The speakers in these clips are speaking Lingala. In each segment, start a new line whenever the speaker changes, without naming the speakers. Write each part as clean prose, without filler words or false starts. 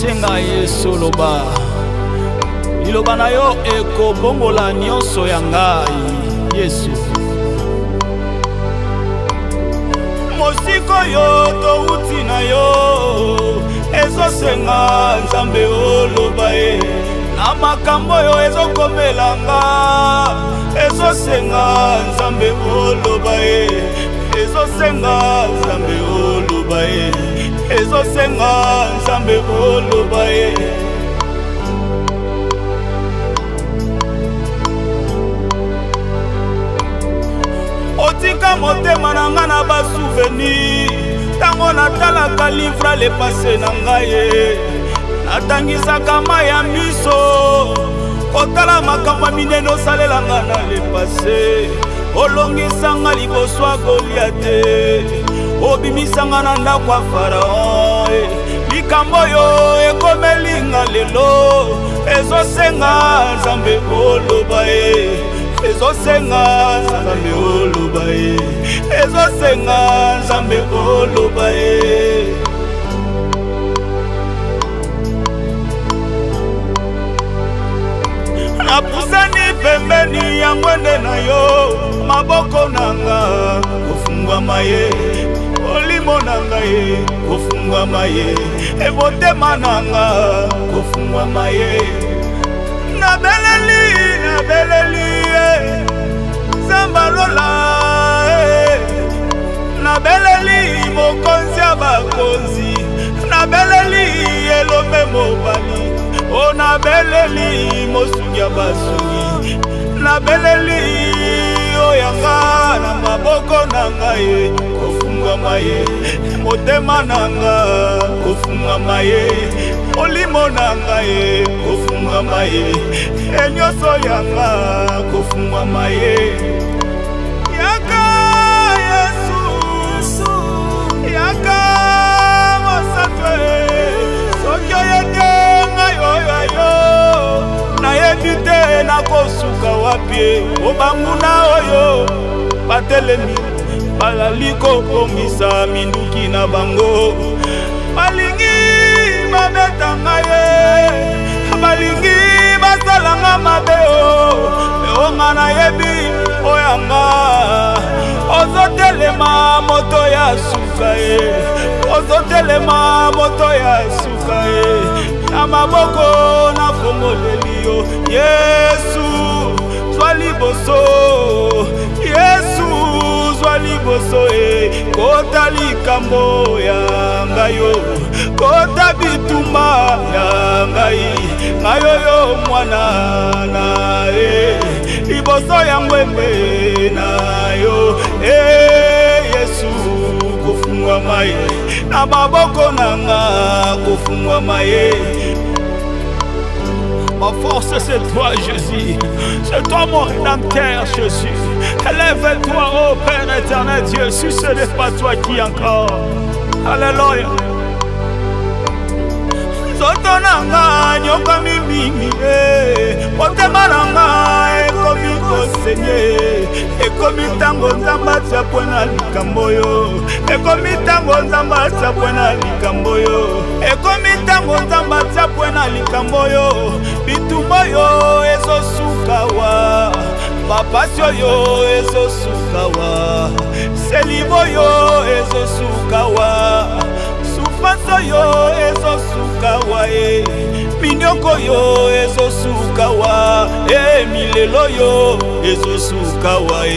Ezosenga Yesu loba. Liloba na yo ekobongola nyonso ya ngai Yesu. Mosiko yo touti na yo ezosenga Nzambe oloba e. Na makambo yo ezokomelanga ezosenga Nzambe oloba e. Ezosenga Nzambe oloba e. Ezosenga Nzambe oloba e. Otika motema na nga na ba souvenir tango natalaka livre le passé na ngai natangisaka mai ya miso kotala makambo minene osalelanga na le passé olongisanga liboso ya Goliate obimisanga na ndako ya Faraon likambo yo ekomelinga lelo ezosenga Nzambe oloba e. Ezosenga Nzambe oloba e. Ezosenga Nzambe oloba e. Napusani pembeni ya ngwende na yo maboko nanga kofungwama ye. Olimo nanga ye kofungwama ye. Ebotema nanga kofungwama ye. Nabeleli Zambalola nabeleli mokonzi ya bakonzi nabeleli elombe mobali o nabeleli mosungi ya basungi nabeleli oyanga na maboko nanga ye kofungwama ye. Motema nanga kofungwama ye. Olimo nanga ye kofungwama ye. Enyoso yanga kofungwama ye. Yaka Yesu yaka mosatwe soki oyetenga yoyo nayebi te nakosuka wapi obanguna oyo batelemi balali kobongisa minduki na bango balingi babeta ngai balingi basalanga mabe onga nayebi oyanga ozotelema moto ya suka ozotelema moto ya suka na maboko na fongoleli yo Yesu zwa liboso Yesu zwa liboso kota likambo ya ngai yo kota bitumba ya ngai yo mwana na liboso ya ngwembe na yo Yesu kofungwama ye na maboko nanga kofungwama ye. Ma force c'est toi Jésus, c'est toi mon rédempteur Jésus. Élève-toi ô Père éternel Dieu, si ce n'est pas toi qui encore. Alléluia. Zoto nanga nyoka mimimi motema nanga ekomi kosenye ekomi tango Nzambe atia pona likambo yo ekomi tango Nzambe atia pona likambo yo ekomi tango Nzambe atia pona likambo yo bitumbo yo ezosukawa bapasi oyo ezosukawa selibo yo ezosukawa souffrance yo ezosukawa minyoko yo ezosukawa milelo yo ezosukawa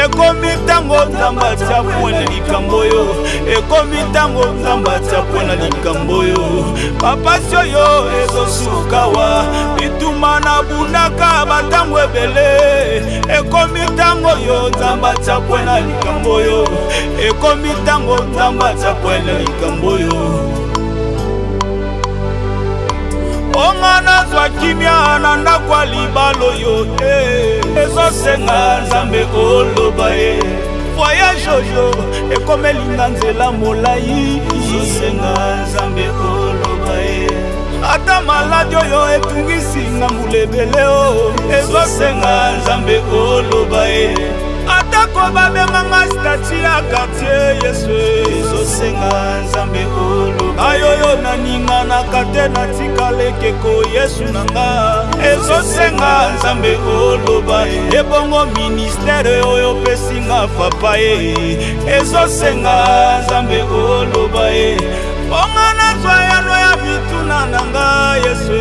ekomi tango Nzambe atia pona likambo yo ekomi tango Nzambe atia pona likambo yo bapasi oyo ezosukawa bituma na bunaka batango ebele ekomi tango yo Nzambe atia pona likambo yo ekomi tango Nzambe atia pona likambo yo. Onga nazwa kimia na ndako ya libalo yo ezosenga Nzambe oloba e. Voyage oyo ekomelinga nzela molai ezosenga Nzambe oloba e. Ata maladi oyo etungisinga mulebele o ezosenga Nzambe oloba e. Ata ko babenganga stati ya quartier Yesu
ezosenga nzambe oloba
ayoyo naninga nakate natikalekeko Yesu nanga
ezosenga nzambe oloba
ebongo ministere oyo pesinga papa ye
ezosenga nzambe oloba
bonga nazwa yano ya bituna nanga Yesu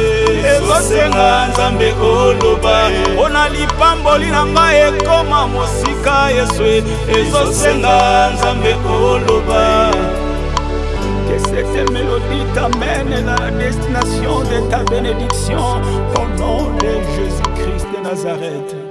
ezosenga nzambe oloba
ona lipamboli nanga ekoma mosika Yesu
ezosenga nzambe oloba.
Que cette mélodie t'amène à la destination de ta bénédiction au nom de Jésus-Christ de Nazareth.